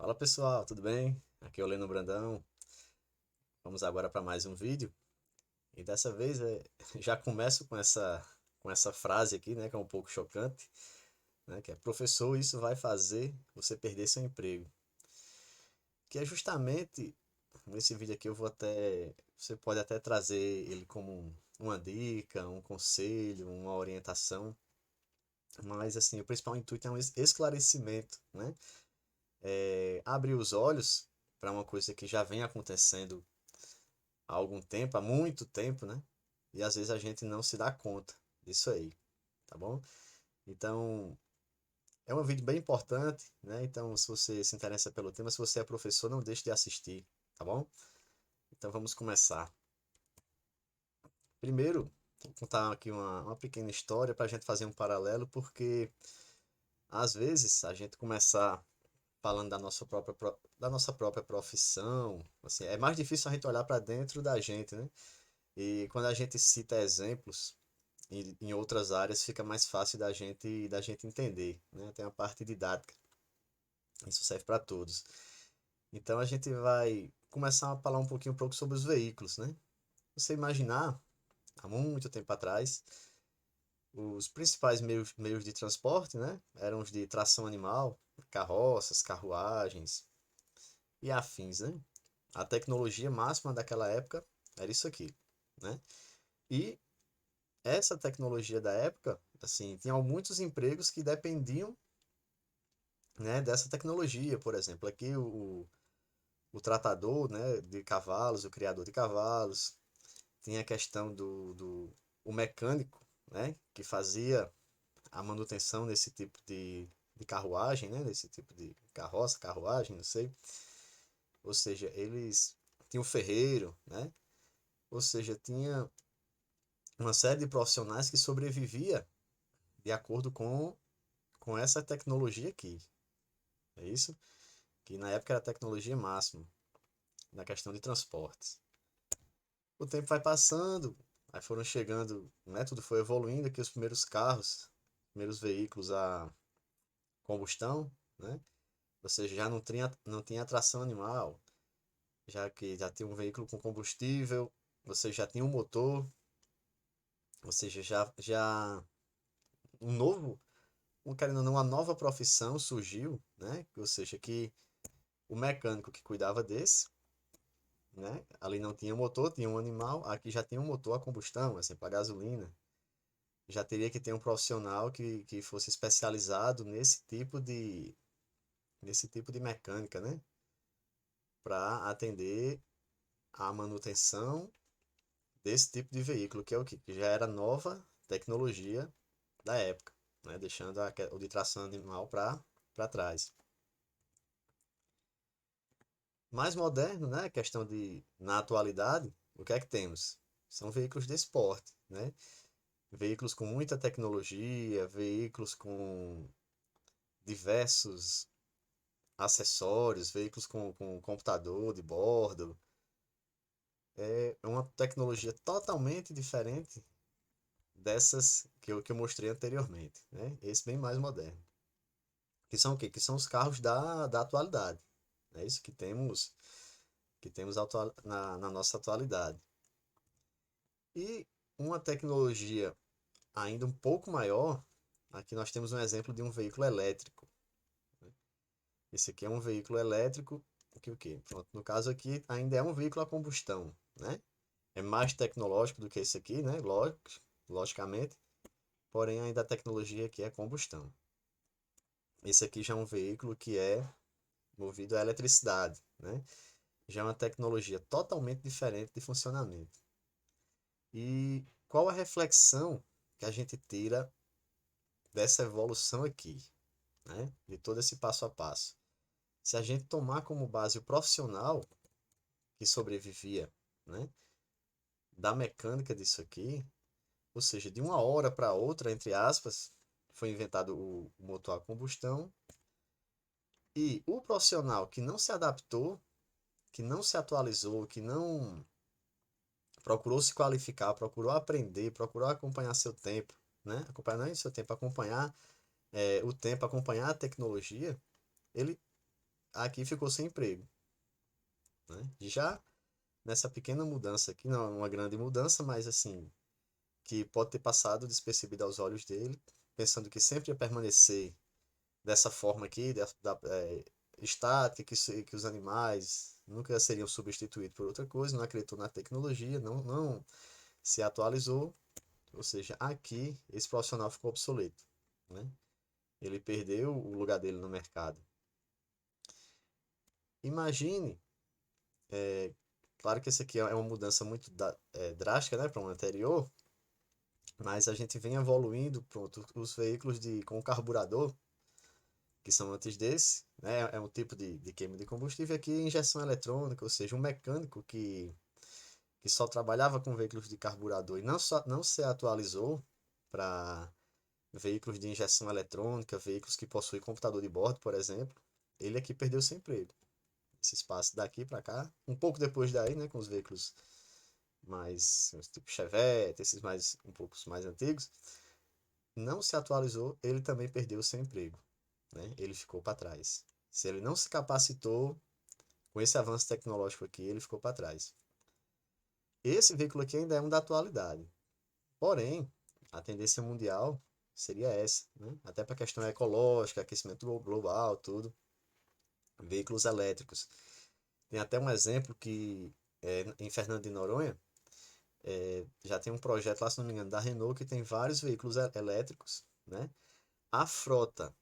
Fala pessoal, tudo bem? Aqui é o Leno Brandão. Vamos agora para mais um vídeo. E dessa vez já começo com essa frase aqui, né, que é um pouco chocante, né, que é: professor, isso vai fazer você perder seu emprego. Que é justamente nesse vídeo aqui você pode até trazer ele como uma dica, um conselho, uma orientação, mas assim, o principal intuito é um esclarecimento, né? Abrir os olhos para uma coisa que já vem acontecendo há algum tempo, há muito tempo, né? E às vezes a gente não se dá conta disso aí, tá bom? Então, é um vídeo bem importante, né? Então, se você se interessa pelo tema, se você é professor, não deixe de assistir, tá bom? Então, vamos começar. Primeiro, vou contar aqui uma pequena história para a gente fazer um paralelo, porque às vezes a gente começar falando da nossa própria profissão, assim, é mais difícil a gente olhar para dentro da gente, né? E quando a gente cita exemplos em outras áreas, fica mais fácil da gente entender, né? Tem a parte didática, isso serve para todos. Então a gente vai começar a falar um pouco sobre os veículos, né? Você imaginar, há muito tempo atrás, os principais meios de transporte, né? Eram os de tração animal, carroças, carruagens e afins, né? A tecnologia máxima daquela época era isso aqui, né? E essa tecnologia da época, assim, tinha muitos empregos que dependiam, né, dessa tecnologia. Por exemplo, aqui o tratador, né, de cavalos, o criador de cavalos, tinha a questão o mecânico, né, que fazia a manutenção desse tipo de carruagem, né, desse tipo de carroça, carruagem, não sei. Ou seja, eles tinham o ferreiro, né, ou seja, tinha uma série de profissionais que sobrevivia de acordo com essa tecnologia aqui. É isso? Que na época era a tecnologia máxima na questão de transportes. O tempo vai passando, aí foram chegando, né, tudo foi evoluindo, aqui os primeiros carros, primeiros veículos a combustão, né? Ou seja, já não tinha tração animal, já que já tinha um veículo com combustível, você já tinha um motor, ou seja, já um novo, querendo ou não, uma nova profissão surgiu, né? Ou seja, que o mecânico que cuidava desse, né? Ali não tinha motor, tinha um animal, aqui já tem um motor a combustão, assim, para gasolina. Já teria que ter um profissional que fosse especializado nesse tipo de mecânica, né? Para atender a manutenção desse tipo de veículo, que é o que já era nova tecnologia da época, né? Deixando o de tração animal para trás. Mais moderno, né? Questão na atualidade, o que é que temos? São veículos de esporte, né? Veículos com muita tecnologia, veículos com diversos acessórios, veículos com computador de bordo. É uma tecnologia totalmente diferente dessas que eu mostrei anteriormente, né? Esse bem mais moderno. Que são o quê? Que são os carros da atualidade. É isso que temos na nossa atualidade. E uma tecnologia ainda um pouco maior, aqui nós temos um exemplo de um veículo elétrico. Esse aqui é um veículo elétrico, que o quê? Pronto, no caso aqui ainda é um veículo a combustão, né? É mais tecnológico do que esse aqui, né? Logicamente, porém ainda a tecnologia aqui é combustão. Esse aqui já é um veículo que é movido a eletricidade, né? Já é uma tecnologia totalmente diferente de funcionamento. E qual a reflexão que a gente tira dessa evolução aqui, né? De todo esse passo a passo? Se a gente tomar como base o profissional que sobrevivia, né, da mecânica disso aqui, ou seja, de uma hora para outra, entre aspas, foi inventado o motor a combustão, e o profissional que não se adaptou, que não se atualizou, que não procurou se qualificar, procurou aprender, procurou acompanhar seu tempo, né? Acompanhar não é seu tempo, acompanhar o tempo, acompanhar a tecnologia, ele aqui ficou sem emprego, né? Já nessa pequena mudança aqui, não é uma grande mudança, mas assim, que pode ter passado despercebida aos olhos dele, pensando que sempre ia permanecer dessa forma aqui, estática, que os animais nunca seriam substituídos por outra coisa, não acreditou na tecnologia, não se atualizou, ou seja, aqui esse profissional ficou obsoleto, né? Ele perdeu o lugar dele no mercado. Imagine, claro que essa aqui é uma mudança muito drástica, né, para um anterior, mas a gente vem evoluindo, pronto, os veículos com carburador, que são antes desse, né, é um tipo de queima de combustível, aqui injeção eletrônica, ou seja, um mecânico que só trabalhava com veículos de carburador e não se atualizou para veículos de injeção eletrônica, veículos que possuem computador de bordo, por exemplo, ele aqui perdeu seu emprego. Esse espaço daqui para cá, um pouco depois daí, né, com os veículos mais tipo Chevette, esses mais um pouco mais antigos, não se atualizou, ele também perdeu seu emprego, né? Ele ficou para trás. Se ele não se capacitou com esse avanço tecnológico aqui, ele ficou para trás. Esse veículo aqui ainda é um da atualidade. Porém, a tendência mundial seria essa, né? Até para a questão ecológica, aquecimento global, tudo. Veículos elétricos. Tem até um exemplo que em Fernando de Noronha, já tem um projeto lá, se não me engano, da Renault, que tem vários veículos elétricos, né? A frota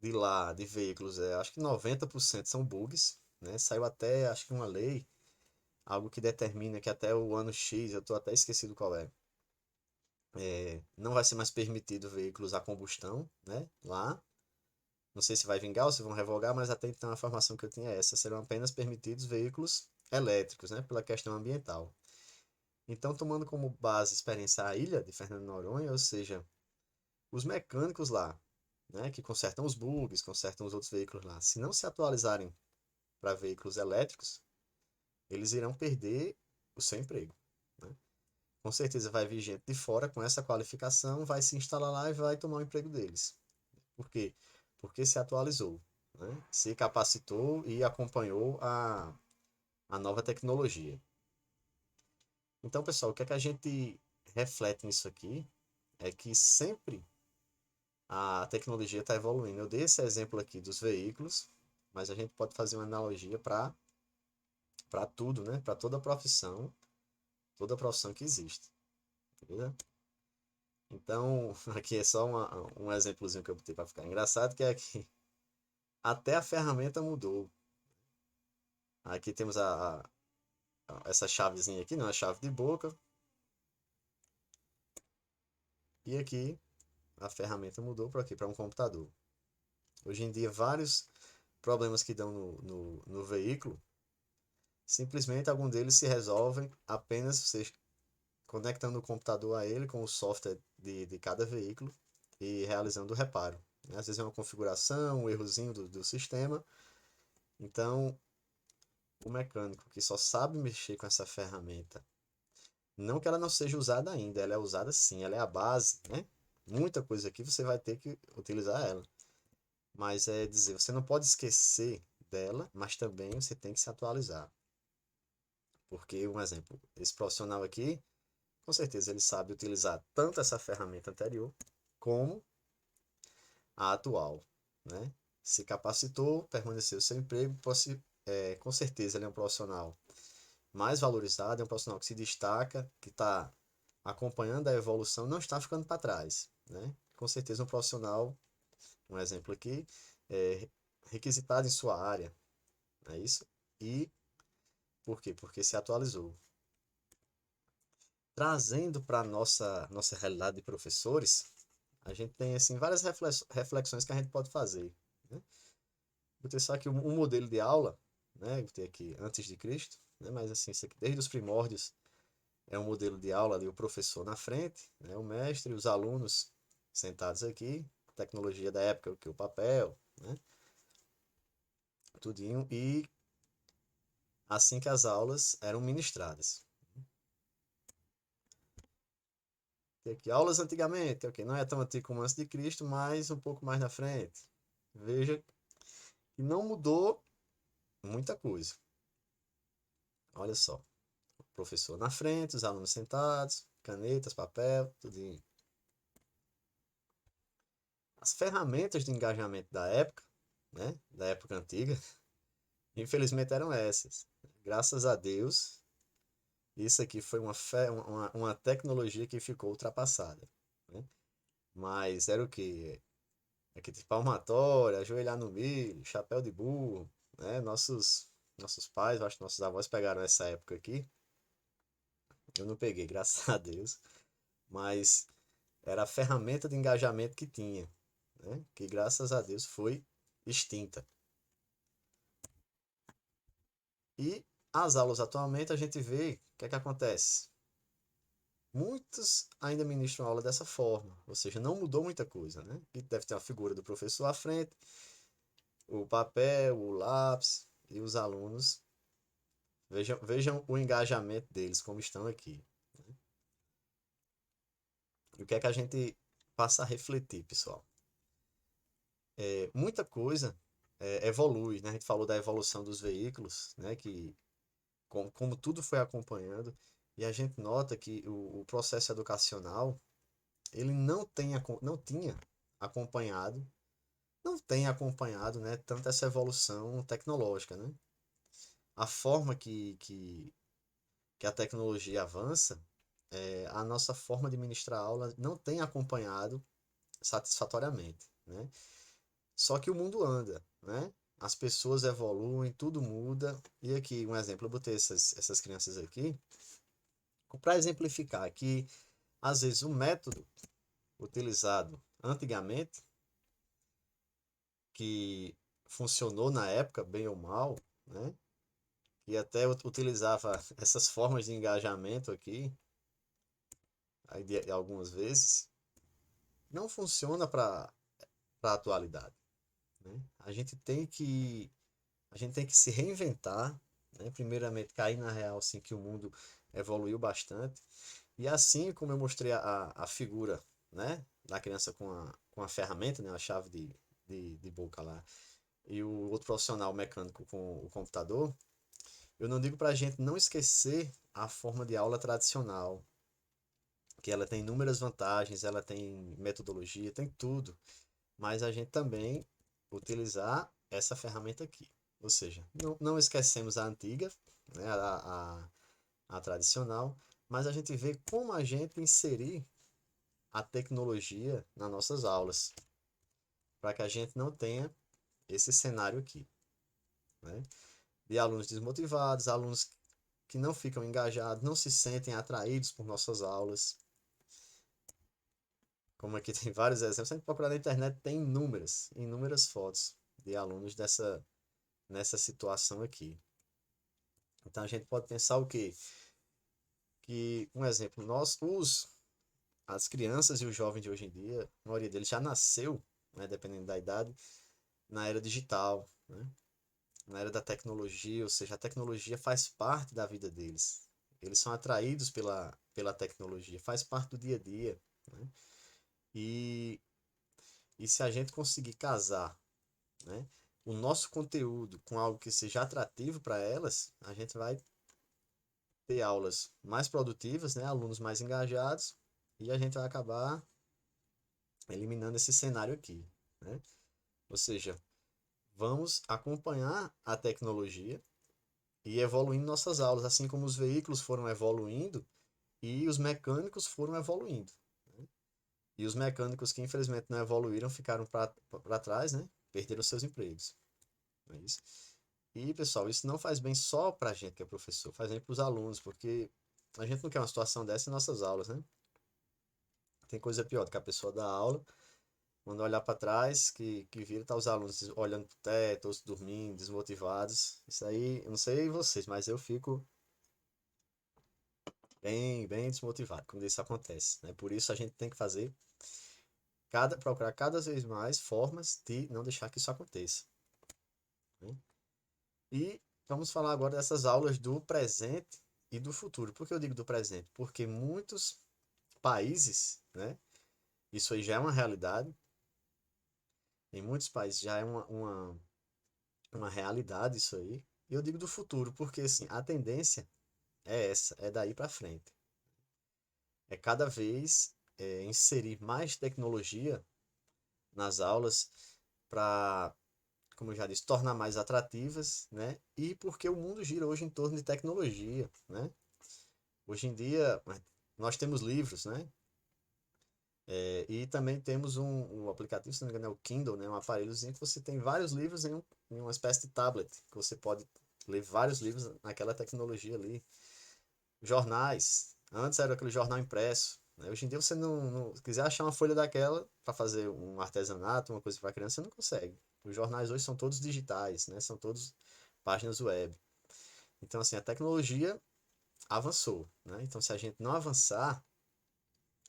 de lá, de veículos, acho que 90% são bugs, né? Saiu até, acho que uma lei, algo que determina que até o ano X, eu estou até esquecido qual é, não vai ser mais permitido veículos a combustão, né? Lá. Não sei se vai vingar ou se vão revogar, mas até então a informação que eu tinha é essa. Serão apenas permitidos veículos elétricos, né? Pela questão ambiental. Então, tomando como base a experiência a ilha de Fernando de Noronha, ou seja, os mecânicos lá, né, que consertam os bugs, consertam os outros veículos lá, se não se atualizarem para veículos elétricos, eles irão perder o seu emprego, né? Com certeza vai vir gente de fora com essa qualificação, vai se instalar lá e vai tomar o emprego deles. Por quê? Porque se atualizou, né? Se capacitou e acompanhou a nova tecnologia. Então, pessoal, o que é que a gente reflete nisso aqui é que sempre a tecnologia está evoluindo. Eu dei esse exemplo aqui dos veículos, mas a gente pode fazer uma analogia para tudo, né? Para toda profissão que existe. Beleza? Então, aqui é só um exemplozinho que eu botei para ficar engraçado, que é que até a ferramenta mudou. Aqui temos essa chavezinha aqui, não, a chave de boca. E aqui a ferramenta mudou para aqui, para um computador. Hoje em dia, vários problemas que dão no veículo, simplesmente algum deles se resolvem apenas você conectando o computador a ele com o software de cada veículo e realizando o reparo. Às vezes é uma configuração, um errozinho do sistema. Então, o mecânico que só sabe mexer com essa ferramenta, não que ela não seja usada ainda, ela é usada sim, ela é a base, né? Muita coisa aqui você vai ter que utilizar ela. Mas é dizer, você não pode esquecer dela, mas também você tem que se atualizar. Porque, um exemplo, esse profissional aqui, com certeza ele sabe utilizar tanto essa ferramenta anterior como a atual, né? Se capacitou, permaneceu seu emprego, com certeza ele é um profissional mais valorizado, é um profissional que se destaca, que está acompanhando a evolução, não está ficando para trás, né? Com certeza um profissional, um exemplo aqui, é requisitado em sua área, não é isso? E por quê? Porque se atualizou. Trazendo para a nossa realidade de professores, a gente tem assim várias reflexões que a gente pode fazer, né? Vou ter só aqui um modelo de aula, né? Vou ter aqui antes de Cristo, né? Mas assim, isso aqui desde os primórdios é um modelo de aula ali, o professor na frente, né? O mestre, os alunos sentados aqui, tecnologia da época, o papel, né? Tudinho, e assim que as aulas eram ministradas. Tem aqui aulas antigamente, ok, não é tão antigo como antes de Cristo, mas um pouco mais na frente. Veja que não mudou muita coisa. Olha só, o professor na frente, os alunos sentados, canetas, papel, tudo. As ferramentas de engajamento da época, né, da época antiga, infelizmente eram essas. Graças a Deus, isso aqui foi uma tecnologia que ficou ultrapassada, né? Mas era o quê? Aqui de palmatória, ajoelhar no milho, chapéu de burro, né? Nossos pais, eu acho que nossos avós pegaram essa época aqui. Eu não peguei, graças a Deus. Mas era a ferramenta de engajamento que tinha, né? Que graças a Deus foi extinta. E as aulas atualmente a gente vê o que é que acontece. Muitos ainda ministram aula dessa forma, ou seja, não mudou muita coisa, né? E deve ter uma figura do professor à frente, o papel, o lápis e os alunos. Vejam o engajamento deles, como estão aqui. E o que é que a gente passa a refletir, pessoal? Muita coisa evolui, né? A gente falou da evolução dos veículos, né? Que como tudo foi acompanhando, e a gente nota que o processo educacional ele não tinha acompanhado, não tem acompanhado, né, tanto essa evolução tecnológica, né? A forma que a tecnologia avança, a nossa forma de ministrar aula não tem acompanhado satisfatoriamente, né? Só que o mundo anda, né? As pessoas evoluem, tudo muda. E aqui, um exemplo, eu botei essas crianças aqui para exemplificar que, às vezes, o método utilizado antigamente, que funcionou na época, bem ou mal, né? E até utilizava essas formas de engajamento aqui, aí algumas vezes, não funciona para a atualidade, né? A gente tem que se reinventar, né? Primeiramente, cair na real, assim, que o mundo evoluiu bastante. E assim como eu mostrei a figura, né, da criança com a ferramenta, né, a chave de boca lá, e o outro profissional mecânico com o computador, eu não digo para a gente não esquecer a forma de aula tradicional, que ela tem inúmeras vantagens, ela tem metodologia, tem tudo, mas a gente também utilizar essa ferramenta aqui. Ou seja, não esquecemos a antiga, né, a tradicional, mas a gente vê como a gente inserir a tecnologia nas nossas aulas, para que a gente não tenha esse cenário aqui, né? De alunos desmotivados, alunos que não ficam engajados, não se sentem atraídos por nossas aulas. Como aqui tem vários exemplos, se a gente procurar na internet, tem inúmeras fotos de alunos nessa situação aqui. Então a gente pode pensar o quê? Que, um exemplo, as crianças e os jovens de hoje em dia, a maioria deles já nasceu, né, dependendo da idade, na era digital, né? Na era da tecnologia, ou seja, a tecnologia faz parte da vida deles. Eles são atraídos pela tecnologia, faz parte do dia a dia, né? E, e se a gente conseguir casar, né, o nosso conteúdo com algo que seja atrativo para elas, a gente vai ter aulas mais produtivas, né, alunos mais engajados, e a gente vai acabar eliminando esse cenário aqui, né? Ou seja, vamos acompanhar a tecnologia e evoluindo nossas aulas, assim como os veículos foram evoluindo e os mecânicos foram evoluindo, né? E os mecânicos que infelizmente não evoluíram ficaram para trás, né? Perderam seus empregos. Não é isso? E, pessoal, isso não faz bem só para a gente que é professor, faz bem para os alunos, porque a gente não quer uma situação dessa em nossas aulas, né? Tem coisa pior do que a pessoa dar aula, quando olhar para trás, que vira, tá os alunos olhando para o teto, outros dormindo, desmotivados. Isso aí, eu não sei vocês, mas eu fico bem desmotivado quando isso acontece, né? Por isso a gente tem que procurar cada vez mais formas de não deixar que isso aconteça, né? E vamos falar agora dessas aulas do presente e do futuro. Por que eu digo do presente? Porque muitos países, né? Isso aí já é uma realidade. Em muitos países já é uma realidade isso aí. E eu digo do futuro, porque assim, a tendência é essa, é daí para frente. É cada vez inserir mais tecnologia nas aulas para, como eu já disse, tornar mais atrativas, né? E porque o mundo gira hoje em torno de tecnologia, né? Hoje em dia nós temos livros, né? E também temos um aplicativo, se não me engano, é o Kindle, né? Um aparelhozinho que você tem vários livros em uma espécie de tablet, que você pode ler vários livros naquela tecnologia ali. Jornais. Antes era aquele jornal impresso, né? Hoje em dia você não quiser achar uma folha daquela para fazer um artesanato, uma coisa para criança, você não consegue. Os jornais hoje são todos digitais, né? São todos páginas web. Então, assim, a tecnologia avançou, né? Então, se a gente não avançar,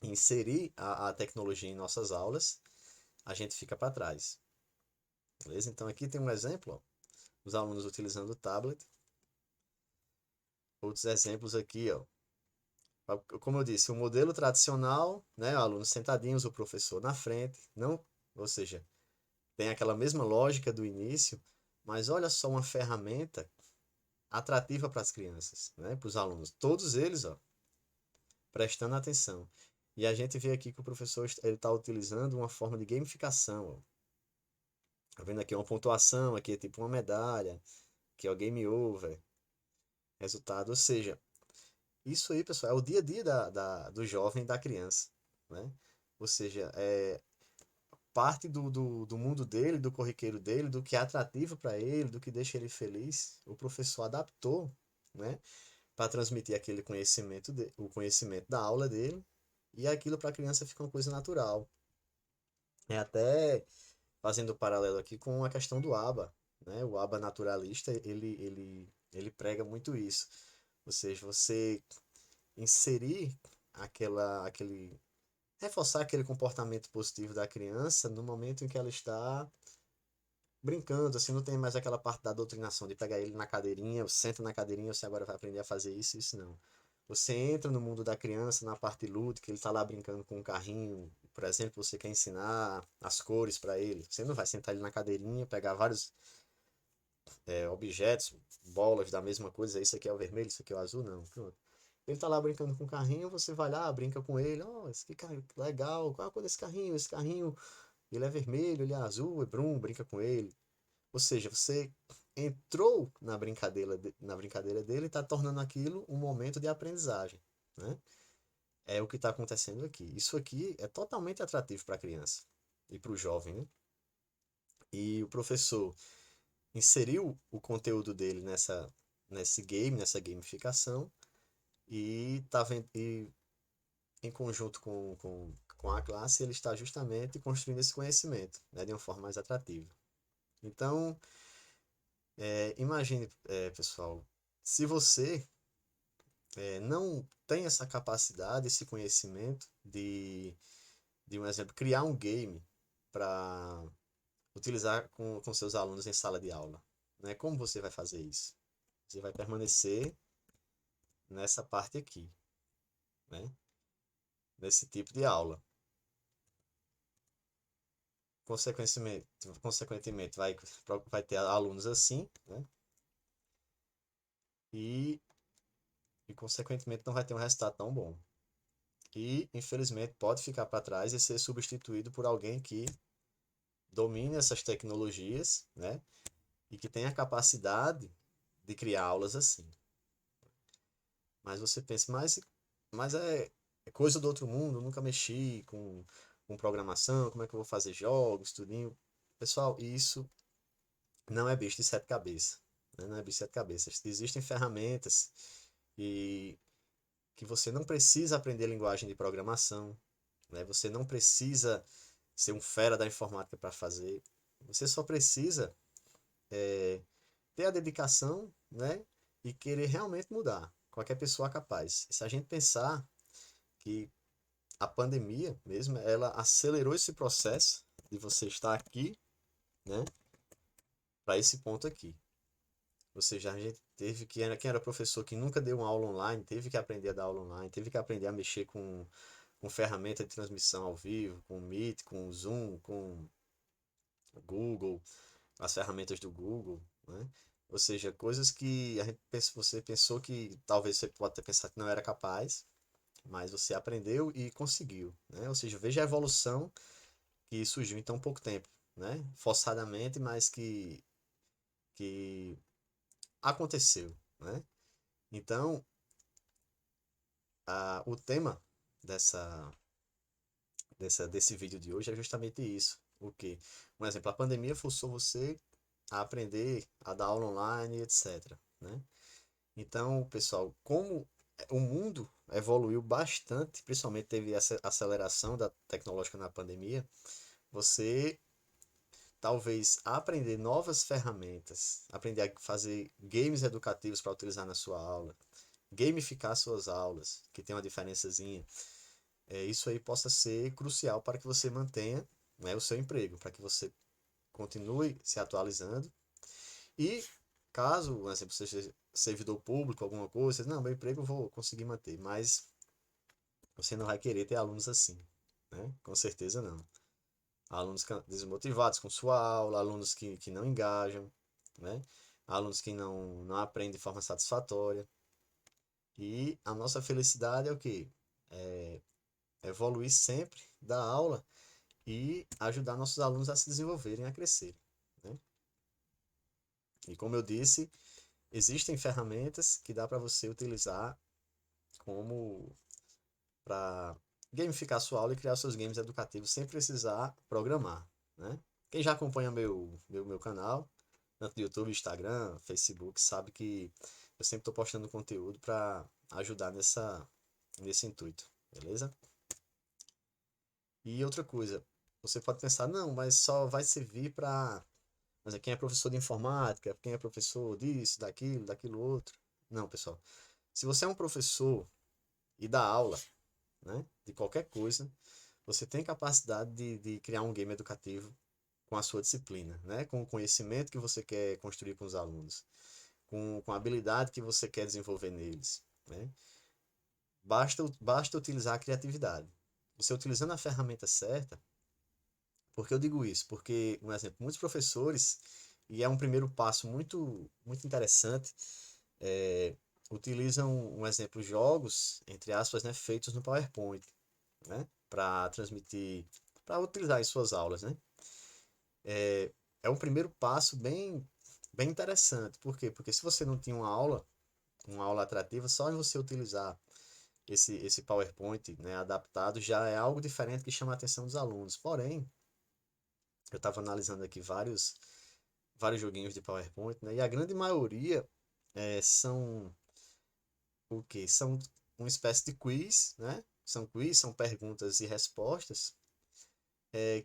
inserir a tecnologia em nossas aulas, a gente fica para trás. Beleza? Então, aqui tem um exemplo, ó, os alunos utilizando o tablet. Outros exemplos aqui, ó. Como eu disse, o modelo tradicional, né, alunos sentadinhos, o professor na frente, não, ou seja, tem aquela mesma lógica do início, mas olha só uma ferramenta atrativa para as crianças, né, para os alunos, todos eles, ó, prestando atenção. E a gente vê aqui que o professor ele está utilizando uma forma de gamificação, ó. Tá vendo aqui uma pontuação, aqui é tipo uma medalha, que é o game over, resultado, ou seja, isso aí, pessoal, é o dia a dia do jovem e da criança, né? Ou seja, parte do mundo dele, do corriqueiro dele, do que é atrativo para ele, do que deixa ele feliz, o professor adaptou, né, para transmitir aquele conhecimento, o conhecimento da aula dele, e aquilo para a criança fica uma coisa natural. É até fazendo paralelo aqui com a questão do ABA, né? O ABA naturalista, ele prega muito isso. Ou seja, você inserir aquele reforçar aquele comportamento positivo da criança no momento em que ela está brincando, assim, não tem mais aquela parte da doutrinação de pegar ele na cadeirinha, senta na cadeirinha, você agora vai aprender a fazer isso não. Você entra no mundo da criança, na parte lúdica, ele está lá brincando com um carrinho, por exemplo, você quer ensinar as cores para ele. Você não vai sentar ele na cadeirinha, pegar vários objetos, bolas da mesma coisa, isso aqui é o vermelho, isso aqui é o azul, não. Pronto. Ele tá lá brincando com o carrinho, você vai lá, brinca com ele, ó, esse que carro legal, qual é a cor desse carrinho? Esse carrinho, ele é vermelho, ele é azul, é brum, brinca com ele. Ou seja, você entrou na brincadeira dele e está tornando aquilo um momento de aprendizagem, né? É o que está acontecendo aqui. Isso aqui é totalmente atrativo para a criança e para o jovem, né? E o professor inseriu o conteúdo dele nesse game, nessa gamificação, e, e em conjunto com a classe, ele está justamente construindo esse conhecimento, né, de uma forma mais atrativa. Então, imagine, pessoal, se você não tem essa capacidade, esse conhecimento de um exemplo, criar um game para utilizar com seus alunos em sala de aula, né? Como você vai fazer isso? Você vai permanecer nessa parte aqui, né? Nesse tipo de aula. Consequentemente vai ter alunos assim, né? E, e consequentemente não vai ter um resultado tão bom. E infelizmente pode ficar para trás e ser substituído por alguém que domine essas tecnologias, né? E que tenha a capacidade de criar aulas assim. Mas você pensa, mas é coisa do outro mundo, eu nunca mexi com programação, como é que eu vou fazer jogos, tudinho. Pessoal, isso não é bicho de sete cabeças, né? Não é bicho de sete cabeças. Existem ferramentas e que você não precisa aprender linguagem de programação, né? Você não precisa ser um fera da informática para fazer. Você só precisa ter a dedicação, né? E querer realmente mudar. Qualquer pessoa é capaz. Se a gente pensar que a pandemia mesmo, ela acelerou esse processo de você estar aqui, né? Para esse ponto aqui. Ou seja, a gente teve quem era professor que nunca deu uma aula online, teve que aprender a dar aula online, teve que aprender a mexer com ferramenta de transmissão ao vivo, com o Meet, com o Zoom, com o Google, as ferramentas do Google. né? Ou seja, coisas que você pensou que talvez você pode ter pensado que não era capaz, mas você aprendeu e conseguiu, né? Ou seja, veja a evolução que surgiu em tão pouco tempo, né? Forçadamente, mas que aconteceu, né? Então, o tema dessa, desse vídeo de hoje é justamente isso. O quê? Um exemplo, a pandemia forçou você a aprender a dar aula online, etc, né? Então, pessoal, como o mundo evoluiu bastante, principalmente teve essa aceleração da tecnológica na pandemia, você talvez aprender novas ferramentas, aprender a fazer games educativos para utilizar na sua aula, gamificar suas aulas, que tem uma diferençazinha, isso aí possa ser crucial para que você mantenha, né, o seu emprego, para que você continue se atualizando e caso, por exemplo, você seja servidor público, alguma coisa, não, meu emprego eu vou conseguir manter, mas você não vai querer ter alunos assim, né? Com certeza não. Alunos desmotivados com sua aula, alunos que não engajam, né? Alunos que não aprendem de forma satisfatória. E a nossa felicidade é o quê? É evoluir sempre da aula e ajudar nossos alunos a se desenvolverem, a crescerem, né? E como eu disse, existem ferramentas que dá para você utilizar como para gamificar sua aula e criar seus games educativos sem precisar programar, né? Quem já acompanha meu canal, tanto no YouTube, Instagram, Facebook, sabe que eu sempre estou postando conteúdo para ajudar nesse intuito, beleza? E outra coisa, você pode pensar, não, mas só vai servir para, mas quem é professor de informática, quem é professor disso, daquilo outro. Não, pessoal. Se você é um professor e dá aula, né, de qualquer coisa, você tem capacidade de criar um game educativo com a sua disciplina, né, com o conhecimento que você quer construir com os alunos, com a habilidade que você quer desenvolver neles, né? Basta utilizar a criatividade. Você utilizando a ferramenta certa, por que eu digo isso? Porque, um exemplo, muitos professores, e é um primeiro passo muito interessante, é, utilizam, um exemplo, jogos, entre aspas, né, feitos no PowerPoint, né, para transmitir, para utilizar em suas aulas, né? É um primeiro passo bem interessante. Por quê? Porque se você não tinha uma aula atrativa, só em você utilizar esse PowerPoint, né, adaptado já é algo diferente que chama a atenção dos alunos. Porém, eu estava analisando aqui vários joguinhos de PowerPoint, né, e a grande maioria são o quê? São uma espécie de quiz, né? São quiz, são perguntas e respostas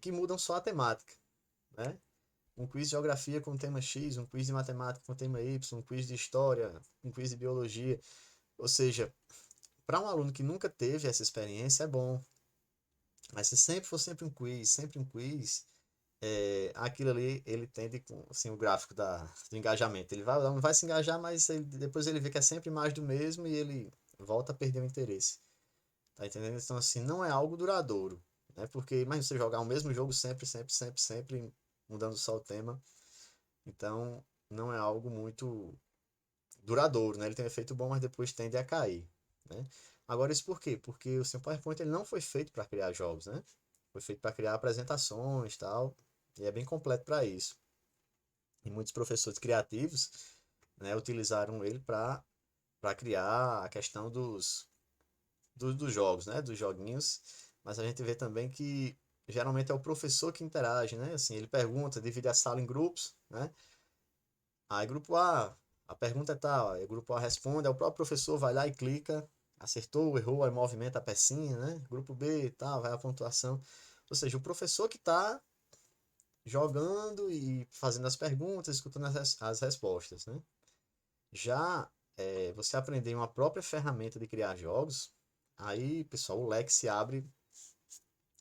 que mudam só a temática, né? Um quiz de geografia com tema X, um quiz de matemática com tema Y, um quiz de história, um quiz de biologia. Ou seja, para um aluno que nunca teve essa experiência é bom, mas se sempre for sempre um quiz, aquilo ali ele tende com assim, o gráfico do engajamento. Ele não vai se engajar, mas depois ele vê que é sempre mais do mesmo e ele volta a perder o interesse. Tá entendendo? Então, assim, não é algo duradouro, né? Porque imagina você jogar o mesmo jogo sempre, mudando só o tema. Então, não é algo muito duradouro, né? Ele tem um efeito bom, mas depois tende a cair, né? Agora, isso por quê? Porque o seu PowerPoint ele não foi feito para criar jogos, né? Foi feito para criar apresentações e tal, e é bem completo para isso. E muitos professores criativos, né, utilizaram ele para criar a questão dos jogos, né? Dos joguinhos. Mas a gente vê também que geralmente é o professor que interage, né? Assim, ele pergunta, divide a sala em grupos, né? Aí grupo a pergunta é tal, aí o grupo A responde, aí o próprio professor vai lá e clica, acertou, errou, aí movimenta a pecinha, né? Grupo B, tal, vai a pontuação. Ou seja, o professor que está jogando e fazendo as perguntas, escutando as respostas, né? Já você aprender uma própria ferramenta de criar jogos, aí, pessoal, o leque se abre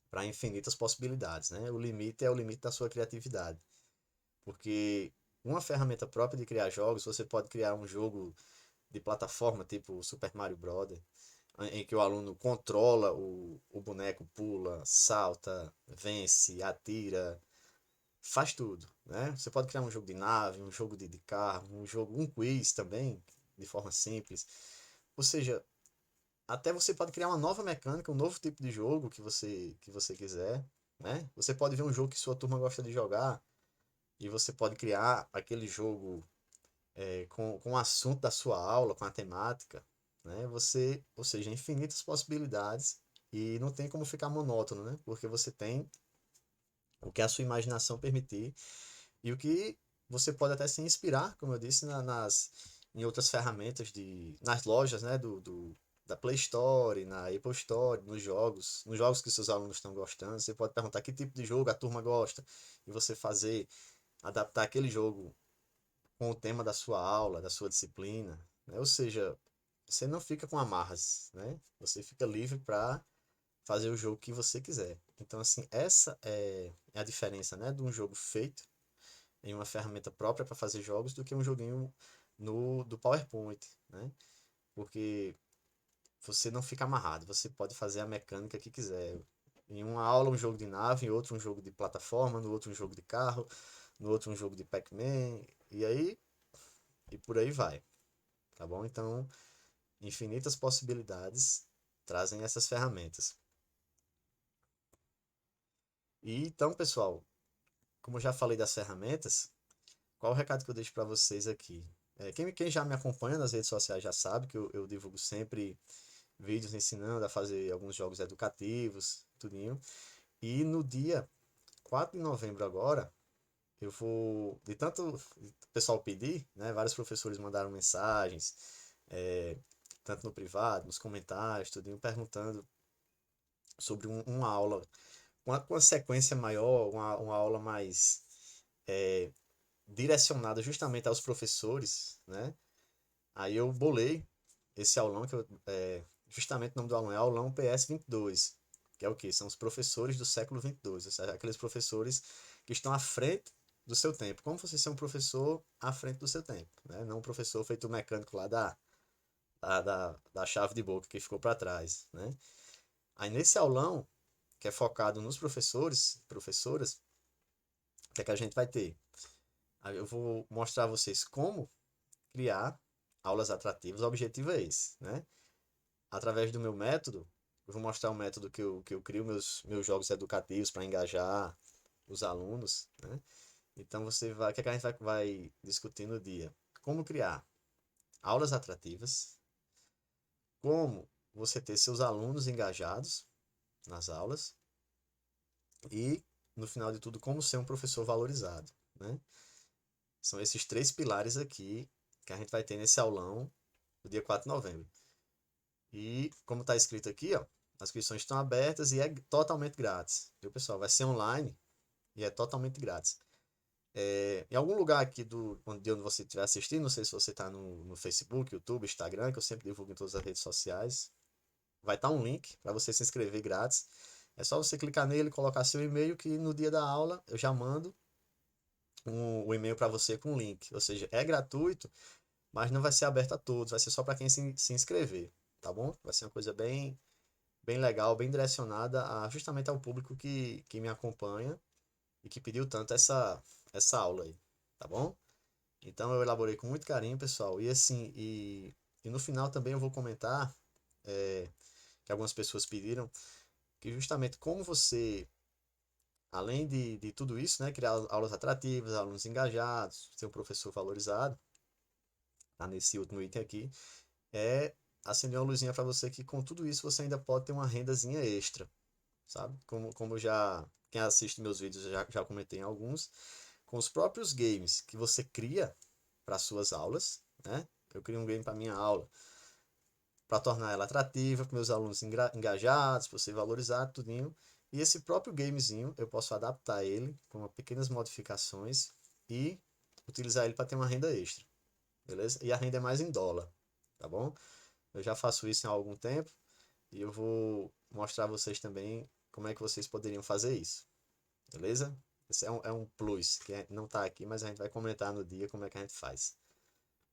para infinitas possibilidades, né? O limite é o limite da sua criatividade. Porque uma ferramenta própria de criar jogos, você pode criar um jogo de plataforma tipo Super Mario Bros., em que o aluno controla o boneco, pula, salta, vence, atira, faz tudo, né? Você pode criar um jogo de nave, um jogo de carro, um quiz também, de forma simples. Ou seja, até você pode criar uma nova mecânica, um novo tipo de jogo que você quiser, né? Você pode ver um jogo que sua turma gosta de jogar e você pode criar aquele jogo com o assunto da sua aula, com a temática, né? Ou seja, infinitas possibilidades e não tem como ficar monótono, né? Porque você tem o que a sua imaginação permitir e o que você pode até se inspirar, como eu disse, em outras ferramentas nas lojas, né, da Play Store, na Apple Store, nos jogos que seus alunos estão gostando. Você pode perguntar que tipo de jogo a turma gosta e você adaptar aquele jogo com o tema da sua aula, da sua disciplina, né? Ou seja, você não fica com amarras, né? Você fica livre para fazer o jogo que você quiser. Então, assim, essa é a diferença, né, de um jogo feito em uma ferramenta própria para fazer jogos do que um joguinho do PowerPoint, né? Porque você não fica amarrado, você pode fazer a mecânica que quiser. Em uma aula um jogo de nave, em outro um jogo de plataforma, no outro um jogo de carro, no outro um jogo de Pac-Man, e por aí vai, tá bom? Então, infinitas possibilidades trazem essas ferramentas. E então, pessoal, como eu já falei das ferramentas, qual o recado que eu deixo para vocês aqui? Quem já me acompanha nas redes sociais já sabe que eu divulgo sempre vídeos ensinando a fazer alguns jogos educativos, tudinho. E no dia 4 de novembro agora, eu vou, de tanto o pessoal pedir, né, vários professores mandaram mensagens, é, tanto no privado, nos comentários, tudinho, perguntando sobre uma aula, com uma sequência maior, uma aula mais direcionada justamente aos professores, né? Aí eu bolei esse aulão, justamente o nome do aulão é Aulão PS 22, que é o quê? São os professores do século 22, ou seja, aqueles professores que estão à frente do seu tempo. Como você ser um professor à frente do seu tempo, né? Não um professor feito mecânico lá da chave de boca que ficou para trás, né? Aí nesse aulão, que é focado nos professores, professoras, o que é que a gente vai ter? Aí eu vou mostrar a vocês como criar aulas atrativas. O objetivo é esse, né? Através do meu método, eu vou mostrar o método que eu crio meus jogos educativos para engajar os alunos, né? Então o que é que a gente vai discutir no dia? Como criar aulas atrativas, como você ter seus alunos engajados nas aulas e, no final de tudo, como ser um professor valorizado, né? São esses três pilares aqui que a gente vai ter nesse aulão no dia 4 de novembro. E como está escrito aqui, ó, as inscrições estão abertas e é totalmente grátis. Viu, pessoal? Vai ser online e é totalmente grátis. Em algum lugar aqui de onde você estiver assistindo, não sei se você está no Facebook, YouTube, Instagram, que eu sempre divulgo em todas as redes sociais, vai estar um link para você se inscrever grátis. É só você clicar nele, colocar seu e-mail, que no dia da aula eu já mando o e-mail para você com o link. Ou seja, é gratuito, mas não vai ser aberto a todos, vai ser só para quem se inscrever, tá bom? Vai ser uma coisa bem legal, bem direcionada justamente ao público que me acompanha e que pediu tanto essa aula aí, tá bom? Então eu elaborei com muito carinho, pessoal. E assim, e no final também eu vou comentar, é, que algumas pessoas pediram, que justamente como você, além de tudo isso, né, criar aulas atrativas, alunos engajados, ser um professor valorizado, tá nesse último item aqui, é acender uma luzinha para você que com tudo isso você ainda pode ter uma rendazinha extra, sabe? Como quem assiste meus vídeos já comentei em alguns, com os próprios games que você cria para suas aulas, né? Eu crio um game para minha aula, para tornar ela atrativa, para meus alunos engajados, para ser valorizado, tudinho. E esse próprio gamezinho eu posso adaptar ele com pequenas modificações e utilizar ele para ter uma renda extra, beleza? E a renda é mais em dólar, tá bom? Eu já faço isso há algum tempo e eu vou mostrar a vocês também como é que vocês poderiam fazer isso, beleza? Esse é um plus que não está aqui, mas a gente vai comentar no dia como é que a gente faz,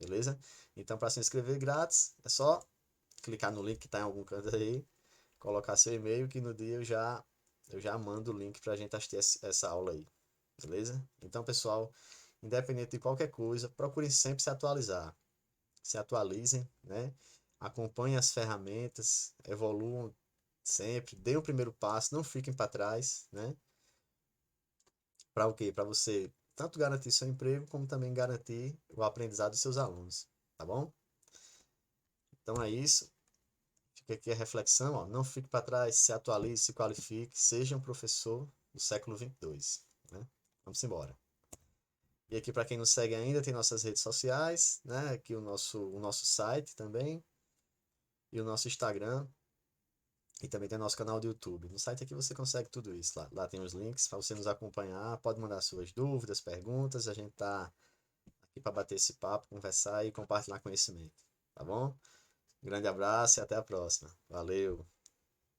beleza? Então, para se inscrever grátis, é só clicar no link que está em algum canto aí, colocar seu e-mail que no dia eu já mando o link para a gente assistir essa aula aí, beleza? Então, pessoal, independente de qualquer coisa, procurem sempre se atualizar. Se atualizem, né? Acompanhem as ferramentas, evoluam sempre, deem o primeiro passo, não fiquem para trás, né? Para o quê? Para você tanto garantir seu emprego, como também garantir o aprendizado dos seus alunos, tá bom? Então é isso. Fica aqui a reflexão, ó. Não fique para trás, se atualize, se qualifique, seja um professor do século 22, né? Vamos embora. E aqui, para quem não segue ainda, tem nossas redes sociais, né? Aqui o nosso site também, e o nosso Instagram, e também tem nosso canal do YouTube. No site aqui você consegue tudo isso. Lá tem os links para você nos acompanhar. Pode mandar suas dúvidas, perguntas. A gente tá aqui para bater esse papo, conversar e compartilhar conhecimento. Tá bom? Grande abraço e até a próxima. Valeu!